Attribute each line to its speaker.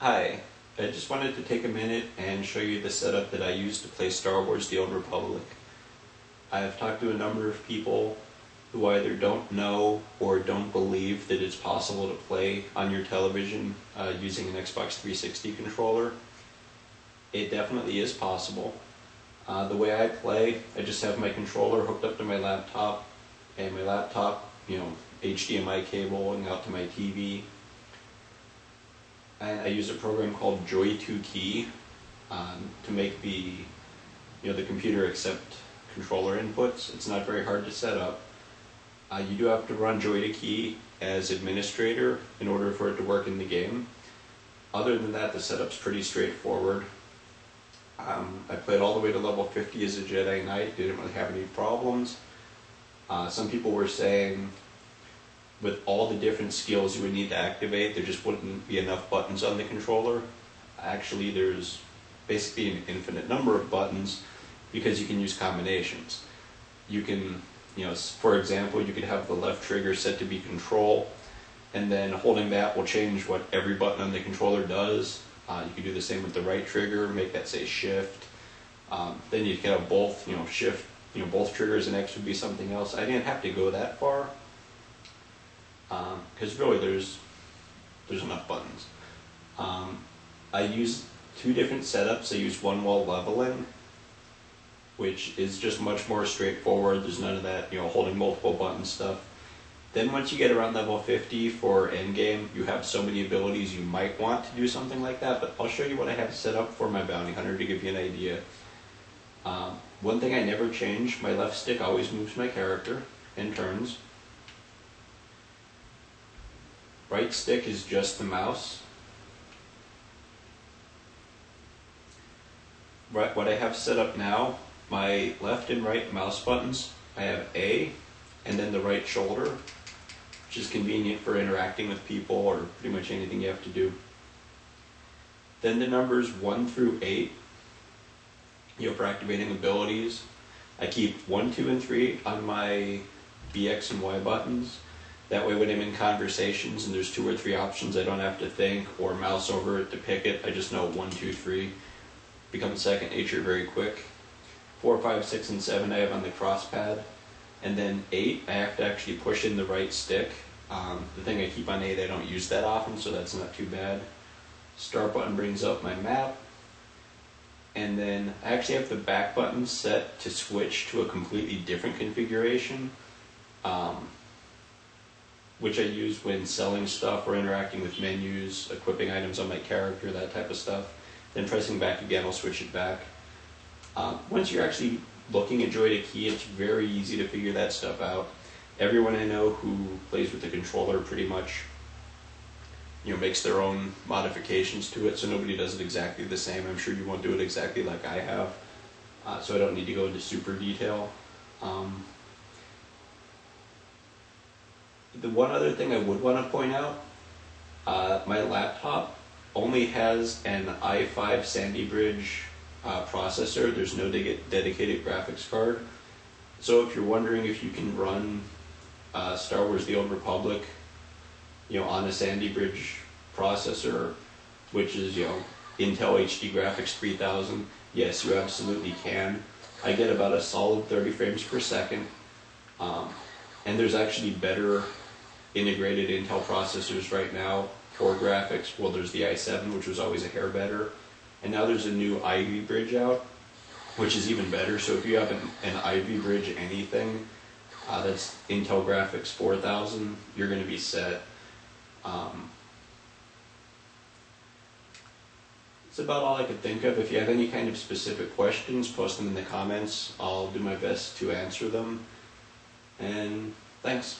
Speaker 1: Hi, I just wanted to take a minute and show you the setup that I use to play Star Wars: The Old Republic. I've talked to a number of people who either don't know or don't believe that it's possible to play on your television using an Xbox 360 controller. It definitely is possible. The way I play, I just have my controller hooked up to my laptop, and my laptop, HDMI cabling out to my TV. And I use a program called Joy2Key to make the computer accept controller inputs. It's not very hard to set up. You do have to run Joy2Key as administrator in order for it to work in the game. Other than that, the setup's pretty straightforward. I played all the way to level 50 as a Jedi Knight, didn't really have any problems. Some people were saying with all the different skills you would need to activate, there just wouldn't be enough buttons on the controller. Actually, there's basically an infinite number of buttons because you can use combinations. You can, for example, you could have the left trigger set to be control, and then holding that will change what every button on the controller does. You can do the same with the right trigger, make that say shift. Then you can have both, shift, both triggers, and X would be something else. I didn't have to go that far, because really there's enough buttons. I use two different setups. I use one while leveling, which is just much more straightforward. There's none of that, holding multiple buttons stuff. Then once you get around level 50 for endgame, you have so many abilities you might want to do something like that, but I'll show you what I have set up for my bounty hunter to give you an idea. One thing I never change, my left stick always moves my character and turns. Right stick is just the mouse. Right, what I have set up now, my left and right mouse buttons, I have A and then the right shoulder, which is convenient for interacting with people or pretty much anything you have to do. Then the numbers 1 through 8, for activating abilities. I keep 1, 2, and 3 on my B, X, and Y buttons. That way when I'm in conversations and there's 2 or 3 options, I don't have to think or mouse over it to pick it. I just know 1, 2, 3. Becomes second nature very quick. 4, 5, 6, and 7 I have on the cross pad. And then 8, I have to actually push in the right stick. The thing I keep on 8, I don't use that often, so that's not too bad. Start button brings up my map. And then I actually have the back button set to switch to a completely different configuration, which I use when selling stuff or interacting with menus, equipping items on my character, that type of stuff. Then pressing back again will switch it back. Once you're actually looking at Joy2Key, it's very easy to figure that stuff out. Everyone I know who plays with the controller pretty much makes their own modifications to it, so nobody does it exactly the same. I'm sure you won't do it exactly like I have, so I don't need to go into super detail. The one other thing I would want to point out, my laptop only has an i5 Sandy Bridge processor. There's no dedicated graphics card. So if you're wondering if you can run Star Wars: The Old Republic, on a Sandy Bridge processor, which is, Intel HD Graphics 3000, yes, you absolutely can. I get about a solid 30 frames per second. And there's actually better integrated Intel processors right now for graphics. Well, there's the i7, which was always a hair better. And now there's a new Ivy Bridge out, which is even better. So if you have an Ivy Bridge anything that's Intel Graphics 4000, you're going to be set. That's about all I could think of. If you have any kind of specific questions, post them in the comments. I'll do my best to answer them. And thanks.